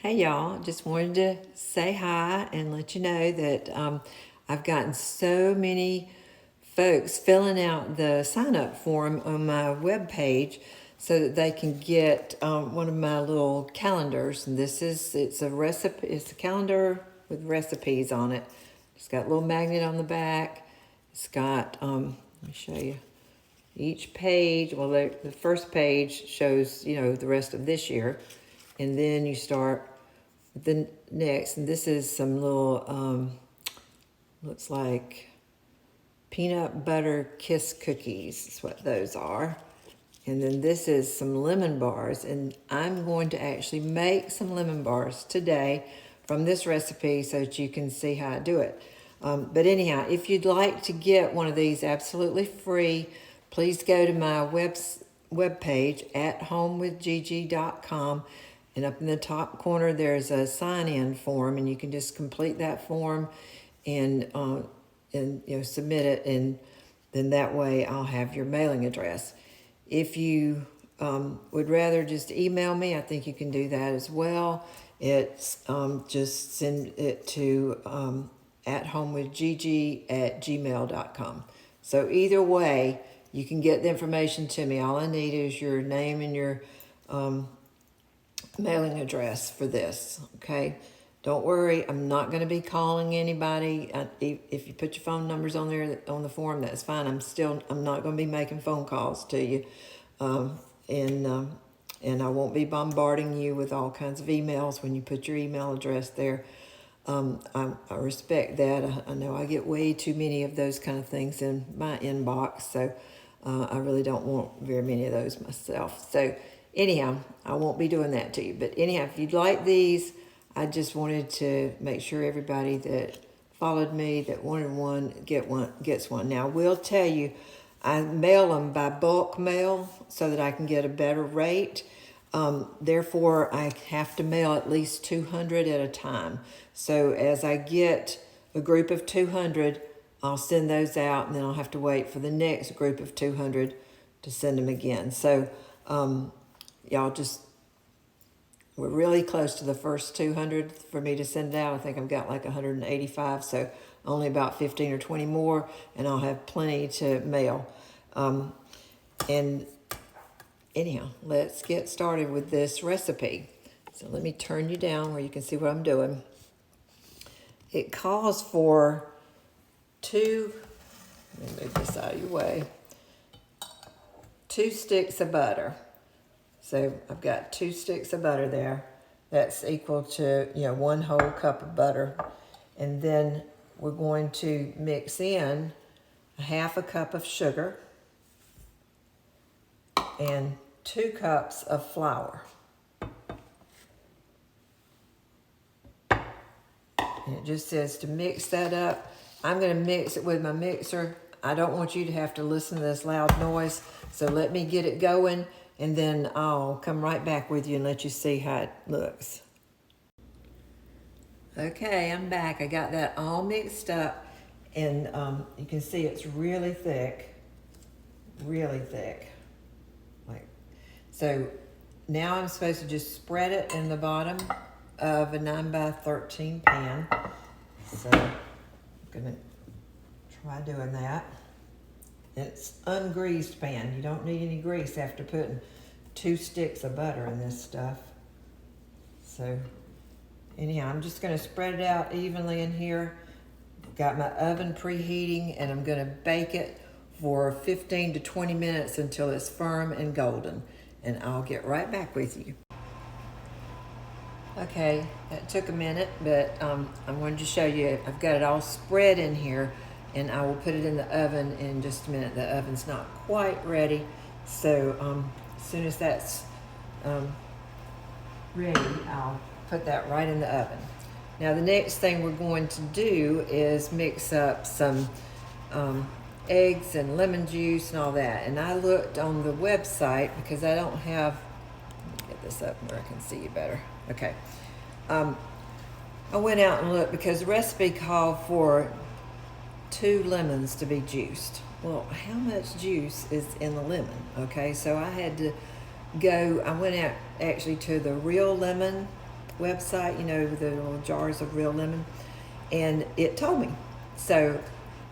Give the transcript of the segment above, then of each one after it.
Hey y'all, just wanted to say hi and let you know that I've gotten so many folks filling out the sign up form on my webpage so that they can get one of my little calendars. And it's a recipe, it's a calendar with recipes on it. It's got a little magnet on the back. It's got, let me show you. Each page, well, the first page shows, the rest of this year. And then you start with the next, and this is some little, looks like peanut butter kiss cookies is what those are. And then this is some lemon bars, and I'm going to actually make some lemon bars today from this recipe so that you can see how I do it. But anyhow, if you'd like to get one of these absolutely free, please go to my webpage at homewithgigi.com. And up in the top corner, there's a sign-in form, and you can just complete that form and submit it, and then that way I'll have your mailing address. If you would rather just email me, I think you can do that as well. It's just send it to athomewithgigi@gmail.com. So either way, you can get the information to me. All I need is your name and your mailing address for this, okay? Don't worry, I'm not going to be calling anybody. If you put your phone numbers on there on the form, that's fine. I'm not going to be making phone calls to you, and I won't be bombarding you with all kinds of emails when you put your email address there. I respect that. I know I get way too many of those kind of things in my inbox, so I really don't want very many of those myself. So anyhow, I won't be doing that to you. But anyhow, if you'd like these, I just wanted to make sure everybody that followed me that wanted one gets one. Now, I will tell you, I mail them by bulk mail so that I can get a better rate. Therefore, I have to mail at least 200 at a time. So as I get a group of 200, I'll send those out, and then I'll have to wait for the next group of 200 to send them again. So y'all we're really close to the first 200 for me to send out. I think I've got like 185, so only about 15 or 20 more, and I'll have plenty to mail. And anyhow, let's get started with this recipe. So let me turn you down where you can see what I'm doing. It calls for let me move this out of your way, 2 sticks of butter. So I've got 2 sticks of butter there. That's equal to, 1 whole cup of butter. And then we're going to mix in 1/2 cup of sugar and 2 cups of flour. And it just says to mix that up. I'm going to mix it with my mixer. I don't want you to have to listen to this loud noise, so let me get it going, and then I'll come right back with you and let you see how it looks. Okay, I'm back. I got that all mixed up, and you can see it's really thick. Really thick. So now I'm supposed to just spread it in the bottom of a 9x13 pan. So I'm gonna try doing that. It's ungreased pan. You don't need any grease after putting 2 sticks of butter in this stuff. So anyhow, I'm just gonna spread it out evenly in here. Got my oven preheating, and I'm gonna bake it for 15 to 20 minutes until it's firm and golden. And I'll get right back with you. Okay, that took a minute, but I wanted to show you, I've got it all spread in here, and I will put it in the oven in just a minute. The oven's not quite ready, so as soon as that's ready, I'll put that right in the oven. Now the next thing we're going to do is mix up some eggs and lemon juice and all that. And I looked on the website because I don't have, let me get this up where I can see you better. Okay. I went out and looked because the recipe called for 2 lemons to be juiced. Well, how much juice is in the lemon? Okay, so I had to I went out actually to the Real Lemon website, you know, the little jars of real lemon, and it told me. So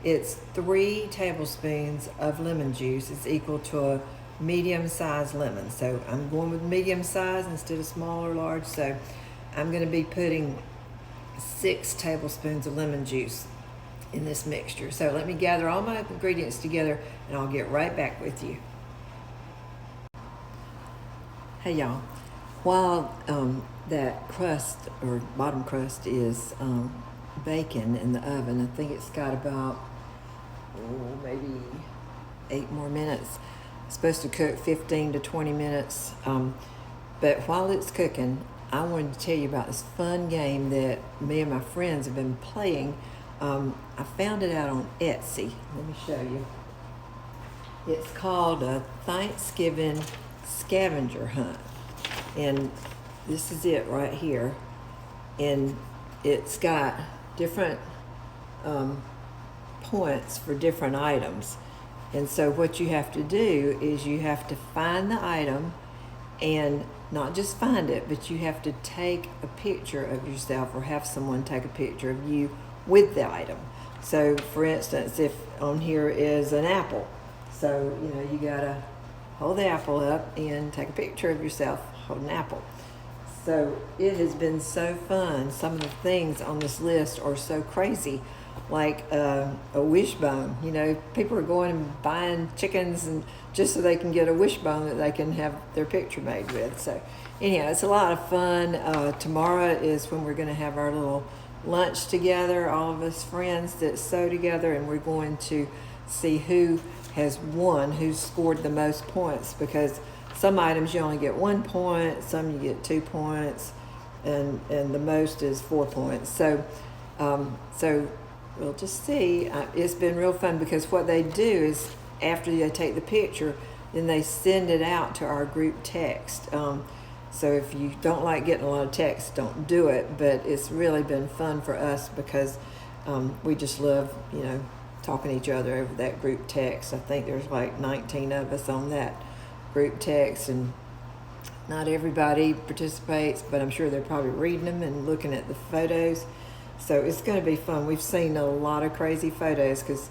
it's 3 tablespoons of lemon juice is equal to a medium-sized lemon. So I'm going with medium size instead of small or large. So I'm going to be putting 6 tablespoons of lemon juice in this mixture. So let me gather all my ingredients together and I'll get right back with you. Hey y'all, while that crust or bottom crust is baking in the oven, I think it's got about maybe 8 more minutes. It's supposed to cook 15 to 20 minutes. But while it's cooking, I wanted to tell you about this fun game that me and my friends have been playing. I found it out on Etsy. Let me show you. It's called a Thanksgiving scavenger hunt. And this is it right here. And it's got different points for different items. And so what you have to do is you have to find the item, and not just find it, but you have to take a picture of yourself or have someone take a picture of you with the item. So for instance, if on here is an apple, so you know you gotta hold the apple up and take a picture of yourself holding an apple. So it has been so fun. Some of the things on this list are so crazy, like a wishbone. You know, people are going and buying chickens and just so they can get a wishbone that they can have their picture made with. So anyhow, it's a lot of fun. Tomorrow is when we're going to have our little lunch together, all of us friends that sew together, and we're going to see who has won, who's scored the most points, because some items you only get 1 point, some you get 2 points, and the most is 4 points. So we'll just see. It's been real fun because what they do is after they take the picture, then they send it out to our group text. So if you don't like getting a lot of text, don't do it. But it's really been fun for us because we just love, you know, talking to each other over that group text. I think there's like 19 of us on that group text, and not everybody participates, but I'm sure they're probably reading them and looking at the photos. So it's going to be fun. We've seen a lot of crazy photos because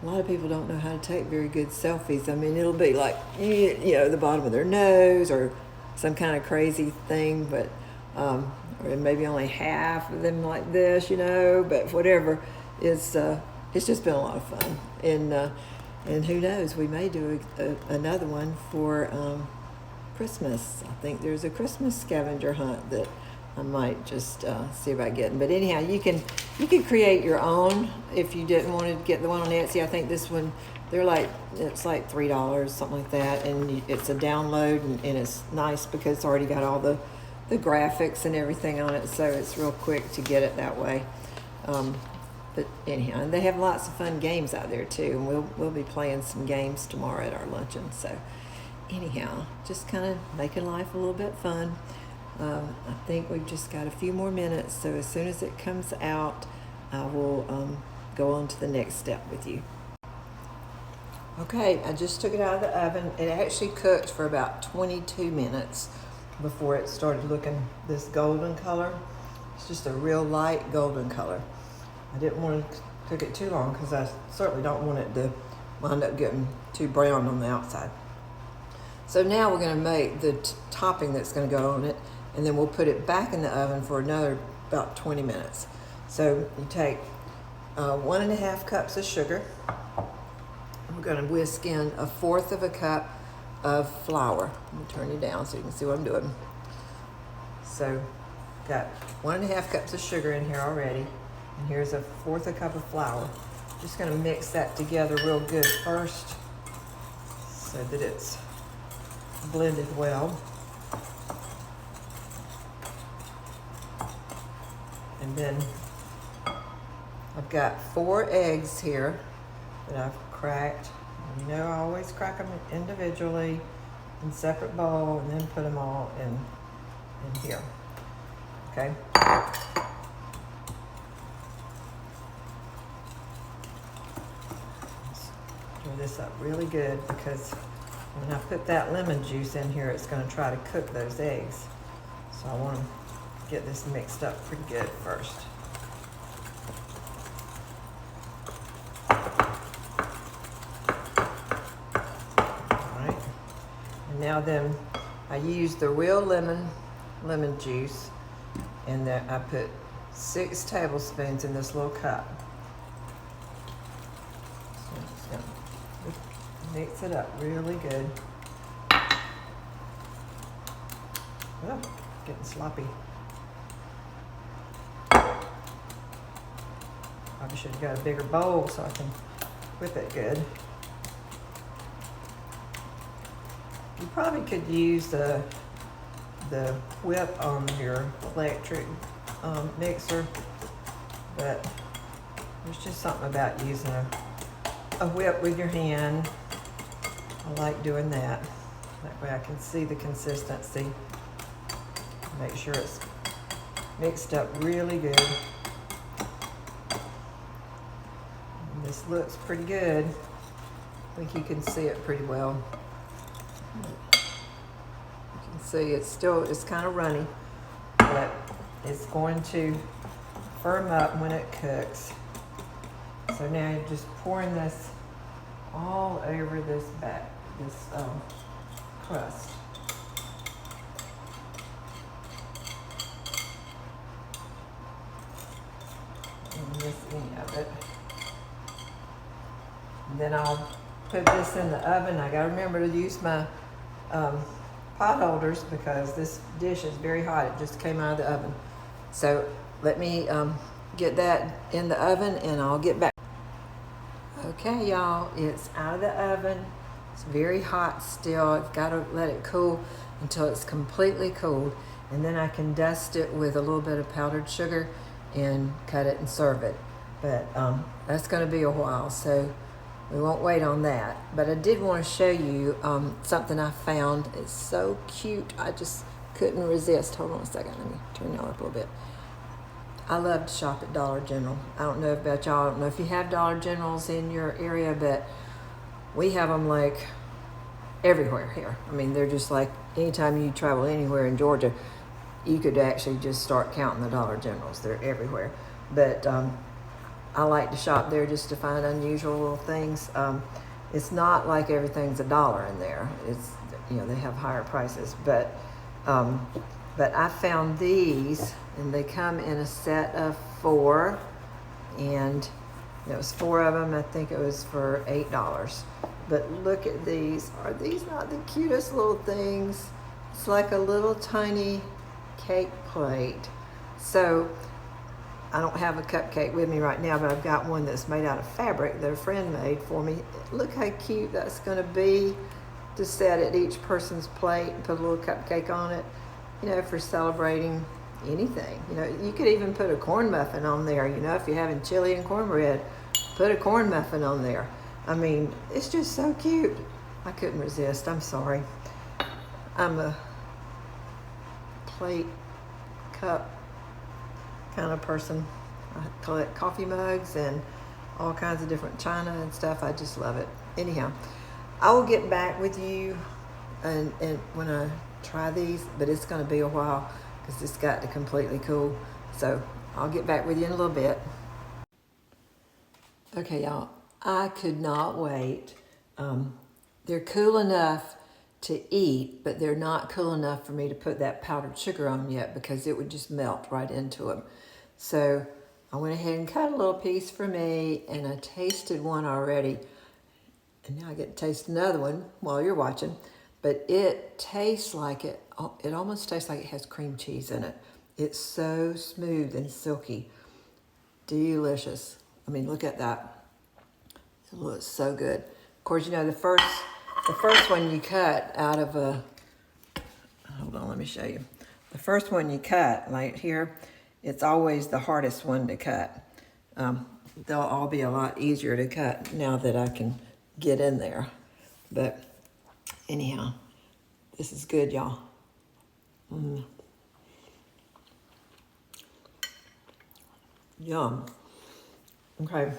a lot of people don't know how to take very good selfies. I mean, it'll be like, you know, the bottom of their nose or some kind of crazy thing, but or maybe only half of them like this, you know, but whatever. It's just been a lot of fun. And who knows, we may do another one for Christmas. I think there's a Christmas scavenger hunt that I might just see about getting. But anyhow, you can create your own if you didn't want to get the one on Etsy. I think this one, it's like $3, something like that, and it's a download, and it's nice because it's already got all the graphics and everything on it, so it's real quick to get it that way. But anyhow, and they have lots of fun games out there too, and we'll be playing some games tomorrow at our luncheon. So anyhow, just kind of making life a little bit fun. I think we've just got a few more minutes, so as soon as it comes out, I will go on to the next step with you. Okay, I just took it out of the oven. It actually cooked for about 22 minutes before it started looking this golden color. It's just a real light golden color. I didn't want to cook it too long because I certainly don't want it to wind up getting too brown on the outside. So now we're going to make the topping that's going to go on it, and then we'll put it back in the oven for another about 20 minutes. So you take 1.5 cups of sugar. We're going to whisk in 1/4 of a cup of flour. Let me turn you down so you can see what I'm doing. So got 1.5 cups of sugar in here already. And here's 1/4 a cup of flour. Just going to mix that together real good first so that it's blended well. And then I've got 4 eggs here that I've cracked. And you know, I always crack them individually in separate bowl and then put them all in here. Okay. Stir this up really good because when I put that lemon juice in here, it's going to try to cook those eggs. So I want them get this mixed up pretty good first. Alright. And now then, I use the real lemon juice, and then I put 6 tablespoons in this little cup. So I'm just gonna mix it up really good. Oh, getting sloppy. Probably should have got a bigger bowl so I can whip it good. You probably could use the whip on your electric mixer, but there's just something about using a whip with your hand. I like doing that. That way I can see the consistency. Make sure it's mixed up really good. And this looks pretty good. I think you can see it pretty well. You can see it's kind of runny, but it's going to firm up when it cooks. So now you're just pouring this all over this crust. And this end of it. And then I'll put this in the oven. I gotta remember to use my pot holders because this dish is very hot. It just came out of the oven. So let me get that in the oven and I'll get back. Okay, y'all, it's out of the oven. It's very hot still. I've got to let it cool until it's completely cooled. And then I can dust it with a little bit of powdered sugar and cut it and serve it. But that's going to be a while, so we won't wait on that. But I did want to show you something I found. It's so cute. I just couldn't resist. Hold on a second. Let me turn y'all up a little bit. I love to shop at Dollar General. I don't know about y'all. I don't know if you have Dollar Generals in your area, but we have them like everywhere here. I mean, they're just like anytime you travel anywhere in Georgia, you could actually just start counting the Dollar Generals. They're everywhere. But I like to shop there just to find unusual little things. It's not like everything's $1 in there. It's, you know, they have higher prices. But I found these, and they come in a set of 4, and it was 4 of them. I think it was for $8. But look at these. Are these not the cutest little things? It's like a little tiny cake plate. So I don't have a cupcake with me right now, but I've got one that's made out of fabric that a friend made for me. Look how cute that's going to be to set at each person's plate and put a little cupcake on it, you know, for celebrating anything. You know, you could even put a corn muffin on there. You know, if you're having chili and cornbread, put a corn muffin on there. I mean, it's just so cute. I couldn't resist. I'm sorry. I'm a plate, cup kind of person. I collect coffee mugs and all kinds of different china and stuff. I just love it. Anyhow, I will get back with you and when I try these, but it's going to be a while because it's got to completely cool. So I'll get back with you in a little bit. Okay, y'all, I could not wait. They're cool enough to eat, but they're not cool enough for me to put that powdered sugar on yet because it would just melt right into them. So I went ahead and cut a little piece for me, and I tasted one already. And now I get to taste another one while you're watching. But it tastes like it almost tastes like it has cream cheese in it. It's so smooth and silky. Delicious. I mean, look at that. It looks so good. Of course, you know, the first one you cut out of a, hold on, let me show you. The first one you cut right here, it's always the hardest one to cut. They'll all be a lot easier to cut now that I can get in there. But anyhow, this is good, y'all. Yum. Okay.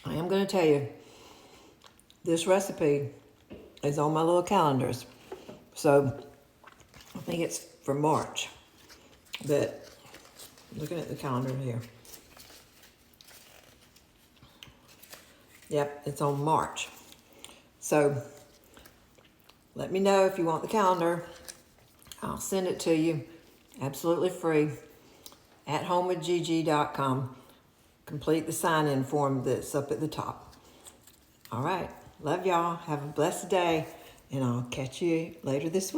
I am going to tell you, this recipe is on my little calendars. So I think it's for March. But looking at the calendar here. Yep, it's on March. So let me know if you want the calendar. I'll send it to you. Absolutely free. AtHomeWithGG.com. Complete the sign-in form that's up at the top. All right. Love y'all. Have a blessed day. And I'll catch you later this week.